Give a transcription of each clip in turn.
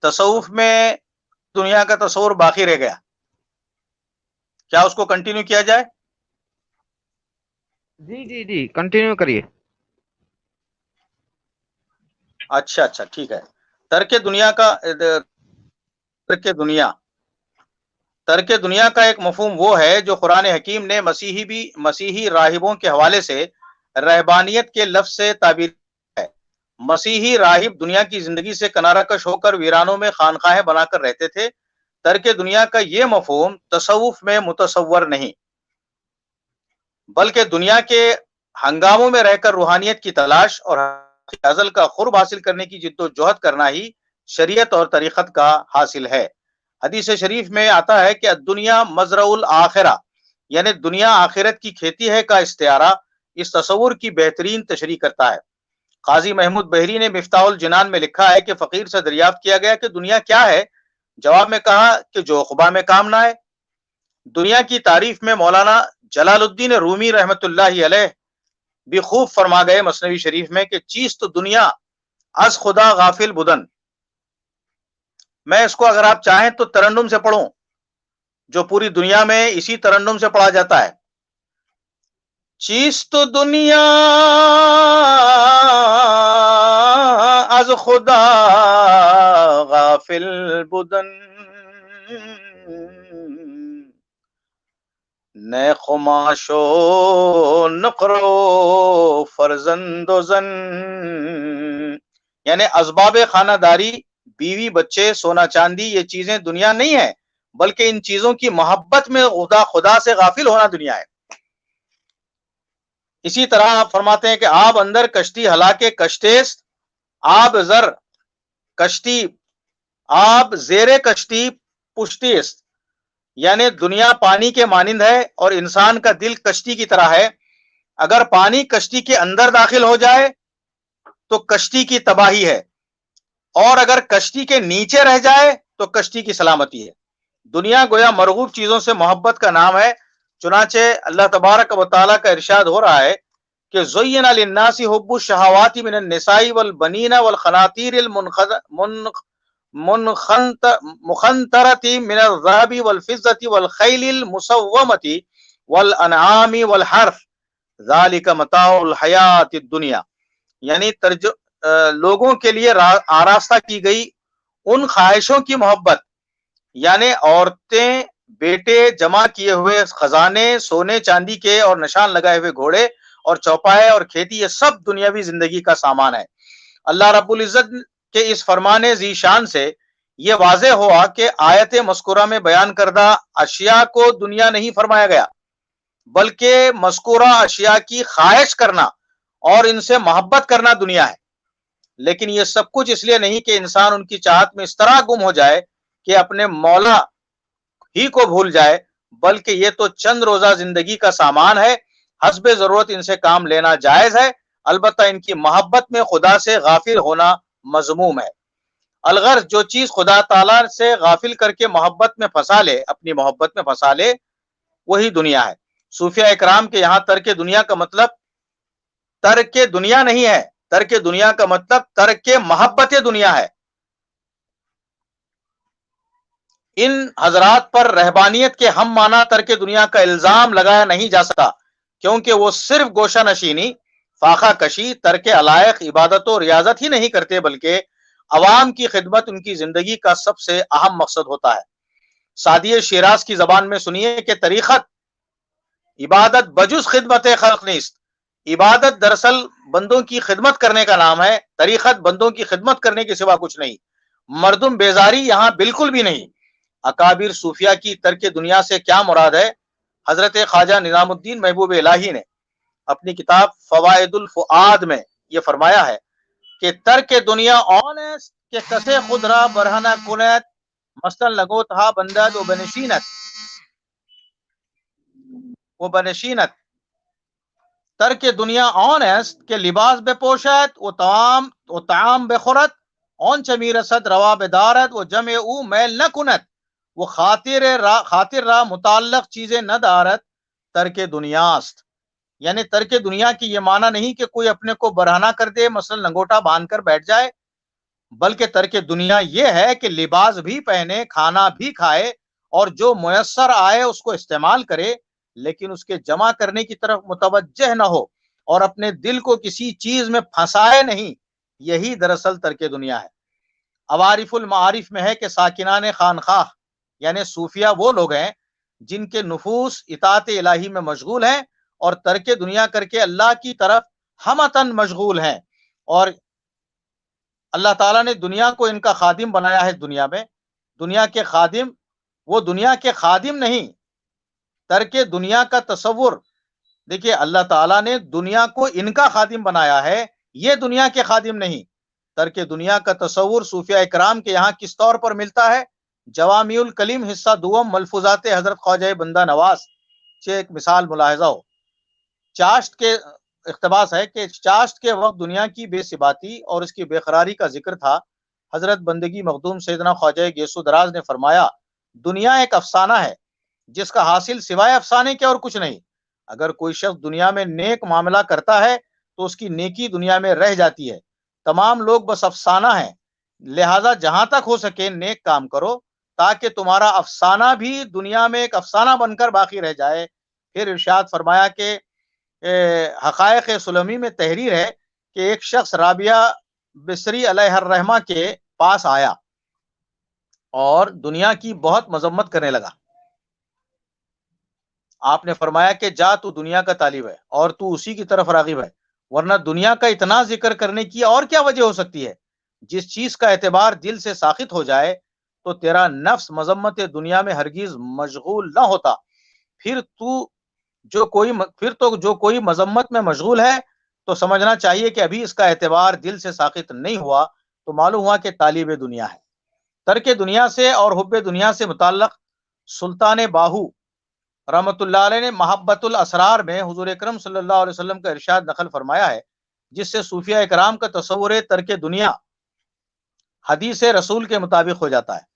تصوف میں دنیا کا تصور باقی رہ گیا، کیا اس کو کنٹینیو کیا جائے؟ جی جی جی کنٹینیو کریے. اچھا اچھا ٹھیک ہے. ترک دنیا کا ترک دنیا ترک دنیا کا ایک مفہوم وہ ہے جو قرآن حکیم نے مسیحی راہبوں کے حوالے سے رہبانیت کے لفظ سے تعبیر ہے. مسیحی راہب دنیا کی زندگی سے کنارہ کش ہو کر ویرانوں میں خانقاہیں بنا کر رہتے تھے. ترک دنیا کا یہ مفہوم تصوف میں متصور نہیں، بلکہ دنیا کے ہنگاموں میں رہ کر روحانیت کی تلاش اور ازل کا قرب حاصل کرنے کی جد و جہد کرنا ہی شریعت اور طریقت کا حاصل ہے. حدیث شریف میں آتا ہے کہ دنیا مزرع الآخرہ، یعنی دنیا آخرت کی کھیتی ہے کا استعارہ اس تصور کی بہترین تشریح کرتا ہے. قاضی محمود بحری نے مفتاح الجنان میں لکھا ہے کہ فقیر سے دریافت کیا گیا کہ دنیا کیا ہے؟ جواب میں کہا کہ جو عقبہ میں کام نہ آئے. دنیا کی تعریف میں مولانا جلال الدین رومی رحمت اللہ علیہ بھی خوب فرما گئے مثنوی شریف میں کہ چیز تو دنیا از خدا غافل بدن. میں اس کو اگر آپ چاہیں تو ترنم سے پڑھوں، جو پوری دنیا میں اسی ترنم سے پڑھا جاتا ہے. چیز تو دنیا از خدا غافل بدن، نئے خماش و نقرو فرزند و زن، یعنی اسباب خانہ داری، بیوی بچے، سونا چاندی، یہ چیزیں دنیا نہیں ہے، بلکہ ان چیزوں کی محبت میں خدا سے غافل ہونا دنیا ہے. اسی طرح آپ فرماتے ہیں کہ آب اندر کشتی ہلاکے کشتیست، آب زر کشتی، آب زیر کشتی پشتیست، یعنی دنیا پانی کے مانند ہے اور انسان کا دل کشتی کی طرح ہے. اگر پانی کشتی کے اندر داخل ہو جائے تو کشتی کی تباہی ہے، اور اگر کشتی کے نیچے رہ جائے تو کشتی کی سلامتی ہے. دنیا گویا مرغوب چیزوں سے محبت کا نام ہے. چنانچہ اللہ تبارک و تعالیٰ کا ارشاد ہو رہا ہے کہ زین للناس حب الشہوات من النساء والبنین والقناطیر المخنطرۃ من الذهب والفضة والخیل المسومۃ والانعام والحرث ذلک متاع الحیات الدنیا، یعنی لوگوں کے لیے آراستہ کی گئی ان خواہشوں کی محبت، یعنی عورتیں، بیٹے، جمع کیے ہوئے خزانے، سونے چاندی کے اور نشان لگائے ہوئے گھوڑے اور چوپائے اور کھیتی، یہ سب دنیاوی زندگی کا سامان ہے. اللہ رب العزت کے اس فرمان ذی شان سے یہ واضح ہوا کہ آیت مذکورہ میں بیان کردہ اشیاء کو دنیا نہیں فرمایا گیا، بلکہ مذکورہ اشیاء کی خواہش کرنا اور ان سے محبت کرنا دنیا ہے. لیکن یہ سب کچھ اس لیے نہیں کہ انسان ان کی چاہت میں اس طرح گم ہو جائے کہ اپنے مولا ہی کو بھول جائے، بلکہ یہ تو چند روزہ زندگی کا سامان ہے، حسب ضرورت ان سے کام لینا جائز ہے، البتہ ان کی محبت میں خدا سے غافل ہونا مذموم ہے. الغرض جو چیز خدا تعالیٰ سے غافل کر کے محبت میں پھنسا لے، اپنی محبت میں پھنسا لے، وہی دنیا ہے. صوفیہ اکرام کے یہاں ترک دنیا کا مطلب ترک دنیا نہیں ہے، ترک دنیا کا مطلب ترک محبت دنیا ہے. ان حضرات پر رہبانیت کے ہم معنی ترک دنیا کا الزام لگایا نہیں جا سکتا، کیونکہ وہ صرف گوشہ نشینی، فاقہ کشی، ترک علائق، عبادت و ریاضت ہی نہیں کرتے، بلکہ عوام کی خدمت ان کی زندگی کا سب سے اہم مقصد ہوتا ہے. سعدی شیراز کی زبان میں سنیے کہ طریقت عبادت بجز خدمت خلق نیست. عبادت دراصل بندوں کی خدمت کرنے کا نام ہے، طریقت بندوں کی خدمت کرنے کے سوا کچھ نہیں. مردم بیزاری یہاں بالکل بھی نہیں. اکابر صوفیہ کی ترک دنیا سے کیا مراد ہے؟ حضرت خواجہ نظام الدین محبوب الہی نے اپنی کتاب فوائد الفؤاد میں یہ فرمایا ہے کہ ترک دنیا آن است کہ کسے خود را برہنہ کنت مثلا لگوت ہا بندد و بنشینت. ترک دنیا آن است کہ لباس بپوشد و طعام بخورد، آن چه میرسد روا بدارد و جمع او میل نکند وہ خاطر را متعلق چیزیں نہ دارت، ترک دنیا است. یعنی ترک دنیا کی یہ معنی نہیں کہ کوئی اپنے کو برہنہ کر دے، مثلا لنگوٹا باندھ کر بیٹھ جائے بلکہ ترک دنیا یہ ہے کہ لباس بھی پہنے، کھانا بھی کھائے اور جو میسر آئے اس کو استعمال کرے، لیکن اس کے جمع کرنے کی طرف متوجہ نہ ہو اور اپنے دل کو کسی چیز میں پھنسائے نہیں۔ یہی دراصل ترک دنیا ہے۔ عوارف المعارف میں ہے کہ ساکنان خانخواہ یعنی صوفیہ وہ لوگ ہیں جن کے نفوس اطاعت الہی میں مشغول ہیں اور ترک دنیا کر کے اللہ کی طرف ہمتن مشغول ہیں، اور اللہ تعالیٰ نے دنیا کو ان کا خادم بنایا ہے۔ دنیا میں دنیا کے خادم، وہ دنیا کے خادم نہیں، ترک دنیا کا تصور دیکھیے، اللہ تعالیٰ نے دنیا کو ان کا خادم بنایا ہے، یہ دنیا کے خادم نہیں۔ ترک دنیا کا تصور صوفیہ اکرام کے یہاں کس طور پر ملتا ہے؟ جوامی الکلم حصہ دوم ملفوظات حضرت خواجہ بندہ نواز سے ایک مثال ملاحظہ ہو۔ چاشت کے اقتباس ہے کہ چاشت کے وقت دنیا کی بے ثباتی اور اس کی بے قراری کا ذکر تھا۔ حضرت بندگی مخدوم سیدنا خواجہ گیسو دراز نے فرمایا، دنیا ایک افسانہ ہے جس کا حاصل سوائے افسانے کے اور کچھ نہیں۔ اگر کوئی شخص دنیا میں نیک معاملہ کرتا ہے تو اس کی نیکی دنیا میں رہ جاتی ہے، تمام لوگ بس افسانہ ہیں، لہذا جہاں تک ہو سکے نیک کام کرو تاکہ تمہارا افسانہ بھی دنیا میں ایک افسانہ بن کر باقی رہ جائے۔ پھر ارشاد فرمایا کہ حقائق سلمی میں تحریر ہے کہ ایک شخص رابعہ بصری علیہ الرحمہ کے پاس آیا اور دنیا کی بہت مذمت کرنے لگا۔ آپ نے فرمایا کہ جا تو دنیا کا طالب ہے اور تو اسی کی طرف راغب ہے، ورنہ دنیا کا اتنا ذکر کرنے کی اور کیا وجہ ہو سکتی ہے؟ جس چیز کا اعتبار دل سے ساخط ہو جائے تو تیرا نفس مذمت دنیا میں ہرگز مشغول نہ ہوتا۔ پھر تو جو کوئی مذمت میں مشغول ہے تو سمجھنا چاہیے کہ ابھی اس کا اعتبار دل سے ساخط نہیں ہوا، تو معلوم ہوا کہ طالب دنیا ہے۔ ترک دنیا سے اور حب دنیا سے متعلق سلطان باہو رحمت اللہ علیہ نے محبت الاسرار میں حضور اکرم صلی اللہ علیہ وسلم کا ارشاد نقل فرمایا ہے، جس سے صوفیہ اکرام کا تصور ترک دنیا حدیث رسول کے مطابق ہو جاتا ہے۔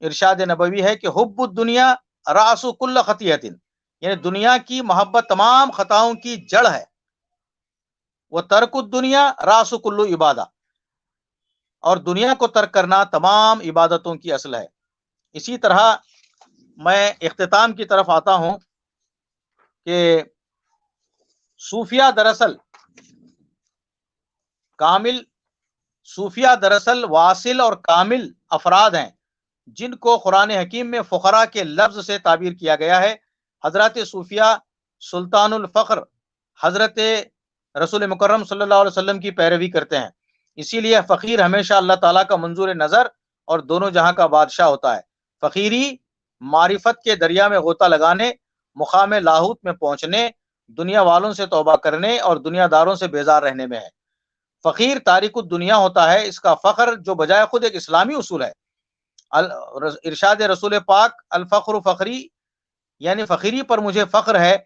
ارشاد نبوی ہے کہ حب الدنیا راس کل خطیۃ، یعنی دنیا کی محبت تمام خطاؤں کی جڑ ہے، وہ ترک الدنیا راس کل عبادہ، اور دنیا کو ترک کرنا تمام عبادتوں کی اصل ہے۔ اسی طرح میں اختتام کی طرف آتا ہوں کہ صوفیہ دراصل واصل اور کامل افراد ہیں جن کو قرآن حکیم میں فقراء کے لفظ سے تعبیر کیا گیا ہے۔ حضرات صوفیہ سلطان الفقر حضرت رسول مکرم صلی اللہ علیہ وسلم کی پیروی کرتے ہیں، اسی لیے فقیر ہمیشہ اللہ تعالیٰ کا منظور نظر اور دونوں جہاں کا بادشاہ ہوتا ہے۔ فقیری معرفت کے دریا میں غوطہ لگانے، مقام لاہوت میں پہنچنے، دنیا والوں سے توبہ کرنے اور دنیا داروں سے بیزار رہنے میں ہے۔ فقیر تارک الدنیا ہوتا ہے، اس کا فخر جو بجائے خود ایک اسلامی اصول ہے۔ ارشاد رسول پاک الفقر فخری، یعنی فقیری پر مجھے فخر ہے،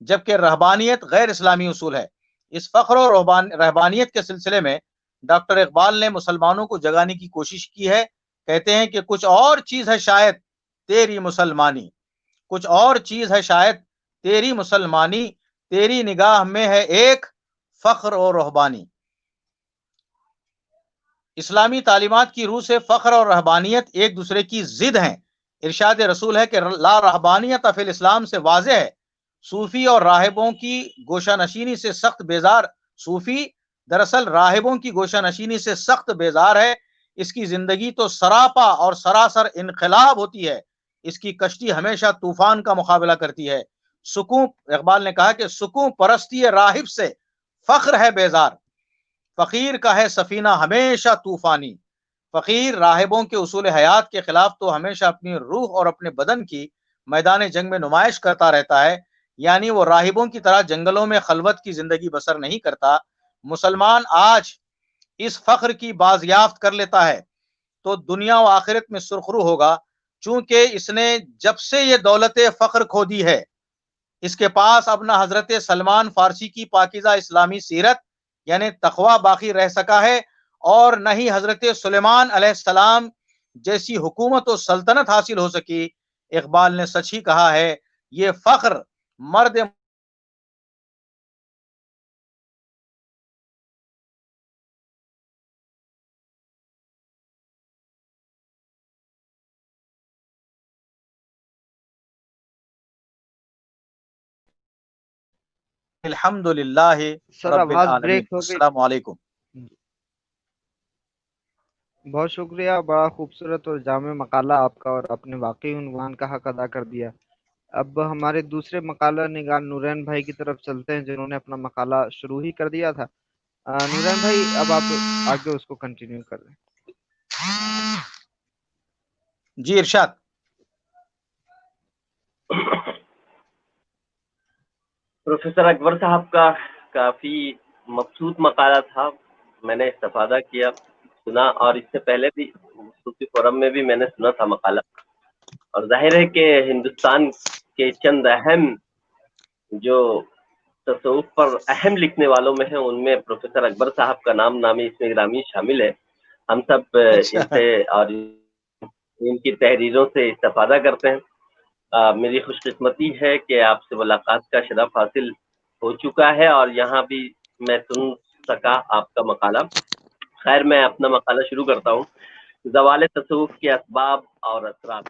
جبکہ رہبانیت غیر اسلامی اصول ہے۔ اس فخر اور رہبانیت کے سلسلے میں ڈاکٹر اقبال نے مسلمانوں کو جگانے کی کوشش کی ہے۔ کہتے ہیں کہ کچھ اور چیز ہے شاید تیری مسلمانی، کچھ اور چیز ہے شاید تیری مسلمانی، تیری نگاہ میں ہے ایک فخر اور رہبانی۔ اسلامی تعلیمات کی روح سے فخر اور رہبانیت ایک دوسرے کی ضد ہیں۔ ارشاد رسول ہے کہ لا رہبانیت فی الاسلام سے واضح ہے صوفی اور راہبوں کی گوشہ نشینی سے سخت بیزار، صوفی دراصل راہبوں کی گوشہ نشینی سے سخت بیزار ہے۔ اس کی زندگی تو سراپا اور سراسر انقلاب ہوتی ہے، اس کی کشتی ہمیشہ طوفان کا مقابلہ کرتی ہے۔ سکون، اقبال نے کہا کہ سکون پرستی راہب سے فخر ہے بیزار، فقیر کا ہے سفینہ ہمیشہ طوفانی۔ فقیر راہبوں کے اصول حیات کے خلاف تو ہمیشہ اپنی روح اور اپنے بدن کی میدان جنگ میں نمائش کرتا رہتا ہے، یعنی وہ راہبوں کی طرح جنگلوں میں خلوت کی زندگی بسر نہیں کرتا۔ مسلمان آج اس فخر کی بازیافت کر لیتا ہے تو دنیا و آخرت میں سرخرو ہوگا، چونکہ اس نے جب سے یہ دولت فخر کھو دی ہے، اس کے پاس اب نہ حضرت سلمان فارسی کی پاکیزہ اسلامی سیرت یعنی تقوی باقی رہ سکا ہے، اور نہ ہی حضرت سلیمان علیہ السلام جیسی حکومت و سلطنت حاصل ہو سکی۔ اقبال نے سچ ہی کہا ہے، یہ فخر مرد الحمدللہ سر رب آواز العالمین. بریک ہو گئی. السلام علیکم. بہت شکریہ، بڑا خوبصورت اور جامع مقالہ آپ کا، اور آپ نے واقعی عنوان کا حق ادا کر دیا. اب ہمارے دوسرے مقالہ نگار نورین بھائی کی طرف چلتے ہیں، جنہوں نے اپنا مقالہ شروع ہی کر دیا تھا. نورین بھائی اب آپ آگے اس کو کنٹینیو کر رہے ہیں. جی ارشاد. پروفیسر اکبر صاحب کا کافی مبسوط مقالہ تھا، میں نے استفادہ کیا، سنا، اور اس سے پہلے بھی صوفی فورم میں بھی میں نے سنا تھا مقالہ. اور ظاہر ہے کہ ہندوستان کے چند اہم جو تصوف پر اہم لکھنے والوں میں ہیں، ان میں پروفیسر اکبر صاحب کا نام نامی اس میں گرامی شامل ہے. ہم سب ان سے اور ان کی تحریروں سے استفادہ کرتے ہیں. میری خوش قسمتی ہے کہ آپ سے ملاقات کا شرف حاصل ہو چکا ہے، اور یہاں بھی میں سن سکا آپ کا مقالہ. خیر، میں اپنا مقالہ شروع کرتا ہوں. زوال تصوف کے اسباب اور اثرات.